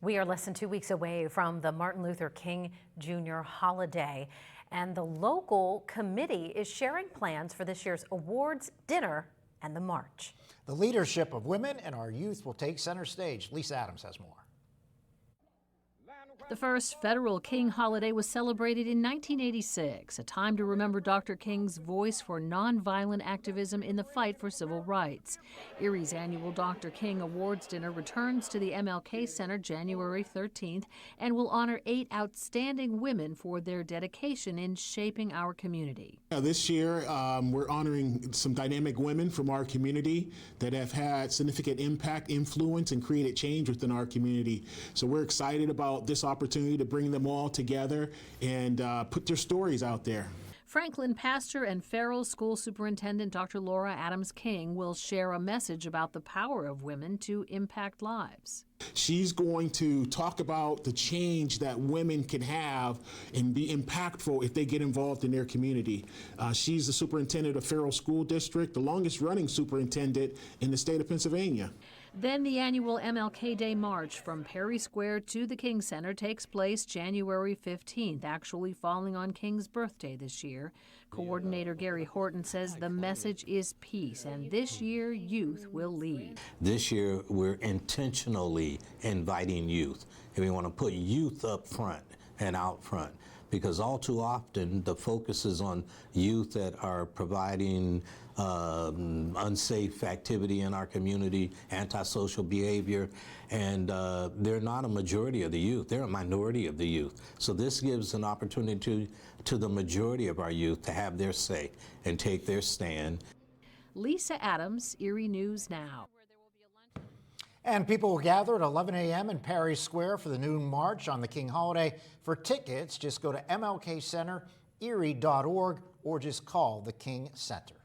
We are less than 2 weeks away from the Martin Luther King Jr. holiday, and the local committee is sharing plans for this year's awards dinner and the march. The leadership of women and our youth will take center stage. Lisa Adams has more. The first federal King holiday was celebrated in 1986, a time to remember Dr. King's voice for nonviolent activism in the fight for civil rights. Erie's annual Dr. King Awards dinner returns to the MLK Center January 13th and will honor 8 outstanding women for their dedication in shaping our community. This year, we're honoring some dynamic women from our community that have had significant impact, influence, and created change within our community. So we're excited about this opportunity to bring them all together and put their stories out there. Franklin pastor and Farrell School Superintendent Dr. Laura Adams King will share a message about the power of women to impact lives. She's going to talk about the change that women can have and be impactful if they get involved in their community. She's the superintendent of Farrell School District, the longest running superintendent in the state of Pennsylvania. Then the annual MLK Day March from Perry Square to the King Center takes place January 15th, actually falling on King's birthday this year. Coordinator Gary Horton says the message is peace, and this year youth will lead. This year we're intentionally inviting youth, and we want to put youth up front and out front, because all too often the focus is on youth that are providing unsafe activity in our community, antisocial behavior, and they're not a majority of the youth, they're a minority of the youth. So this gives an opportunity to the majority of our youth to have their say and take their stand. Lisa Adams, Erie News Now. And people will gather at 11 a.m. in Perry Square for the noon march on the King holiday. For tickets, just go to MLKCentererie.org or just call the King Center.